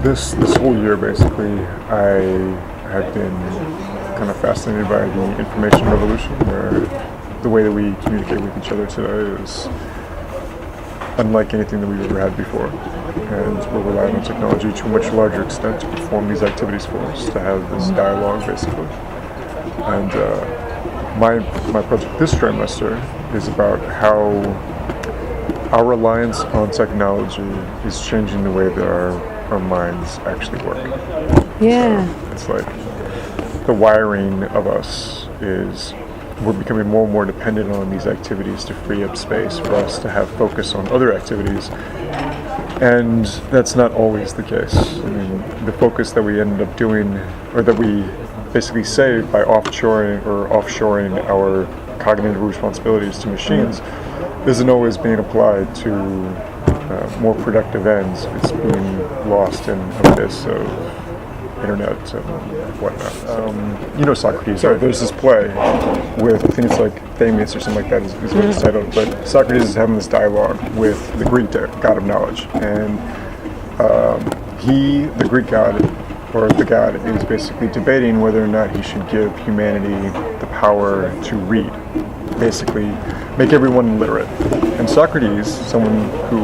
This whole year, basically, I have been kind of fascinated by the information revolution, where the way that we communicate with each other today is unlike anything that we've ever had before. And we're relying on technology to a much larger extent to perform these activities for us, to have this dialogue, basically. And my project this trimester is about how our reliance on technology is changing the way that our minds actually work. Yeah. So it's like the wiring of us is we're becoming more and more dependent on these activities to free up space for us to have focus on other activities. And that's not always the case. I mean, the focus that we end up doing, or that we basically save by offshoring our cognitive responsibilities to machines, isn't always being applied to more productive ends. It's being lost in a abyss of internet and whatnot. Socrates, right? There's this play with, I think it's like Thamius or something like that is what it's titled, but Socrates is having this dialogue with the Greek god of knowledge, and the Greek god, or the god, is basically debating whether or not he should give humanity the power to read, basically make everyone literate. And Socrates, someone who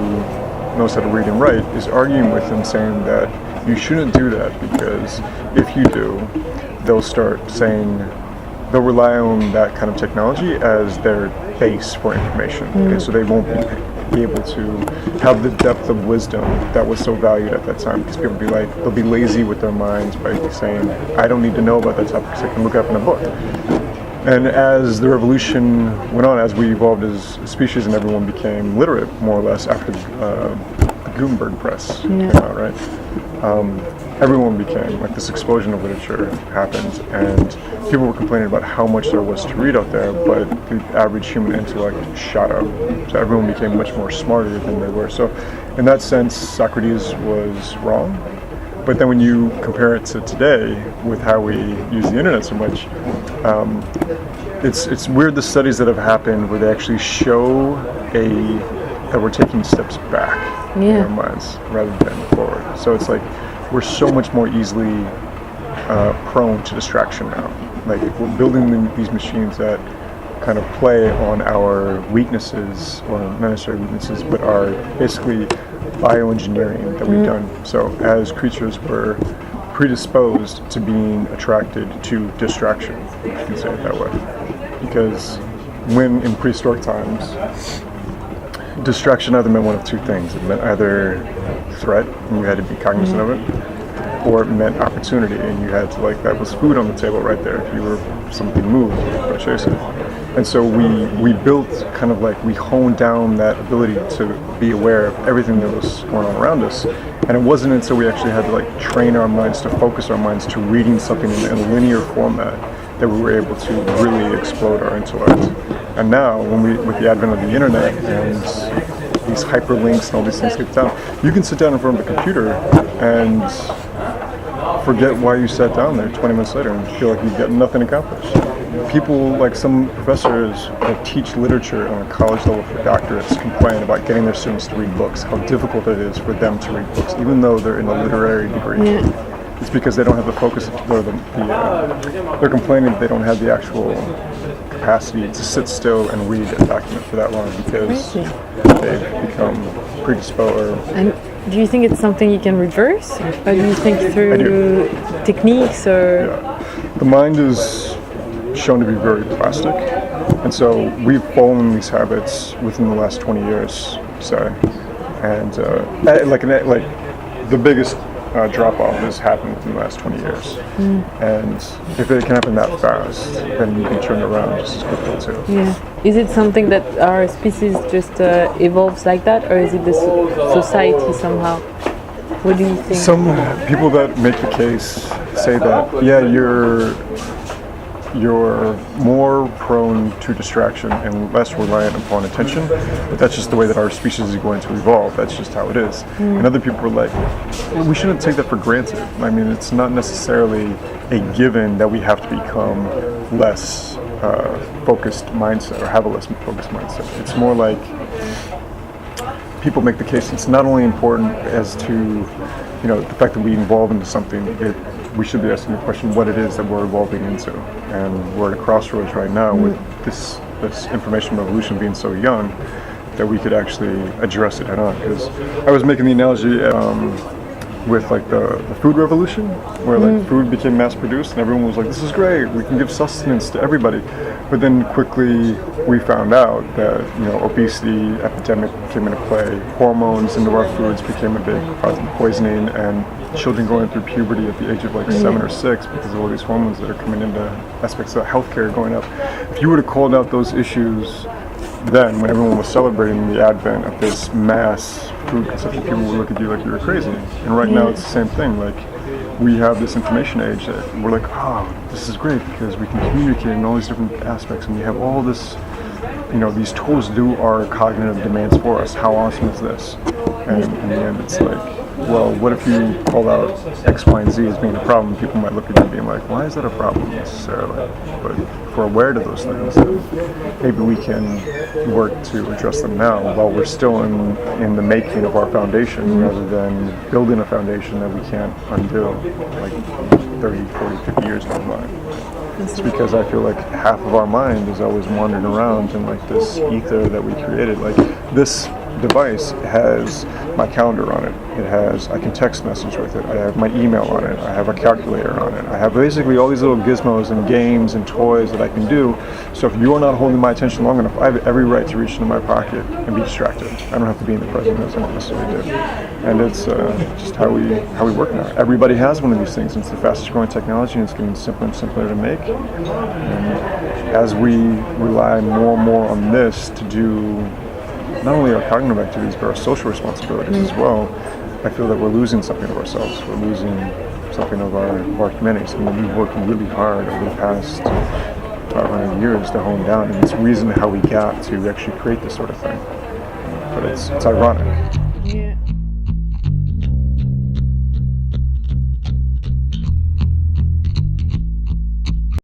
knows how to read and write, is arguing with him, saying that you shouldn't do that, because if you do, they'll rely on that kind of technology as their base for information. And so they won't be able to have the depth of wisdom that was so valued at that time, because people they'll be lazy with their minds by saying, I don't need to know about that topic because I can look it up in a book. And as the revolution went on, as we evolved as a species and everyone became literate, more or less, after the Gutenberg press came out, right? Everyone became, this explosion of literature happened, and people were complaining about how much there was to read out there, but the average human intellect shot up. So everyone became much more smarter than they were. So in that sense, Socrates was wrong. But then when you compare it to today, with how we use the internet so much, it's weird, the studies that have happened where they actually show that we're taking steps back in our minds rather than forward. So it's like we're so much more easily prone to distraction now. Like we're building these machines that kind of play on our weaknesses, or not necessarily weaknesses, but are basically bioengineering that we've done. So as creatures, we're predisposed to being attracted to distraction, if you can say it that way. Because when in prehistoric times, distraction either meant one of two things. It meant either threat, and you had to be cognizant of it, or it meant opportunity, and you had to, that was food on the table right there. If you were, something moved, you were chasing it. And so we built we honed down that ability to be aware of everything that was going on around us. And it wasn't until we actually had to train our minds, to focus our minds to reading something in a linear format, that we were able to really explode our intellect. And now, with the advent of the internet and these hyperlinks and all these things get down, you can sit down in front of a computer and forget why you sat down there 20 minutes later and feel like you've got nothing accomplished. People, some professors that teach literature on a college level for doctorates, complain about getting their students to read books, how difficult it is for them to read books, even though they're in a literary degree. It's because they don't have the focus, or they're complaining that they don't have the actual capacity to sit still and read a document for that long, because they've become predisposed. And do you think it's something you can reverse? Or do you think through techniques or? Yeah. The mind is shown to be very plastic, and so we've fallen in these habits within the last 20 years, say. And the biggest drop-off has happened within the last 20 years. And if it can happen that fast, then you can turn it around just as quickly too. Yeah. Is it something that our species just evolves like that, or is it the society somehow? What do you think? Some people that make the case say that, you're more prone to distraction and less reliant upon attention, but that's just the way that our species is going to evolve. That's just how it is. And other people are like, we shouldn't take that for granted. I mean, it's not necessarily a given that we have to become less focused mindset, or have a less focused mindset. It's more like people make the case it's not only important as to, the fact that we evolve into something, we should be asking the question what it is that we're evolving into. And we're at a crossroads right now with this information revolution being so young that we could actually address it head on. Because I was making the analogy with like the food revolution, where like food became mass produced and everyone was like, this is great, we can give sustenance to everybody. But then quickly we found out that obesity epidemic came into play, hormones into our foods became a big cause of poisoning, and children going through puberty at the age of like 7 or 6 because of all these hormones that are coming into aspects of healthcare going up. If you would have called out those issues then, when everyone was celebrating the advent of this mass food consumption, people would look at you like you were crazy. And right now it's the same thing. Like, we have this information age that we're like, this is great because we can communicate in all these different aspects, and we have all this, these tools do our cognitive demands for us. How awesome is this? And in the end, it's like, well, what if you call out X, Y, and Z as being a problem? People might look at you being like, why is that a problem necessarily? But if we're aware to those things, then maybe we can work to address them now while we're still in the making of our foundation, rather than building a foundation that we can't undo like 30, 40, 50 years down the line. It's because I feel like half of our mind is always wandering around in like this ether that we created. Like, this device has my calendar on it. I can text message with it. I have my email on it. I have a calculator on it. I have basically all these little gizmos and games and toys that I can do. So if you're not holding my attention long enough, I have every right to reach into my pocket and be distracted. I don't have to be in the present as I necessarily do. And it's just how we work now. Everybody has one of these things. It's the fastest growing technology, and it's getting simpler and simpler to make. And as we rely more and more on this to do not only our cognitive activities, but our social responsibilities as well, I feel that we're losing something of ourselves. We're losing something of our humanity. Something we've worked really hard over the past 500 years to hone down, and it's the reason how we got to actually create this sort of thing. But it's ironic.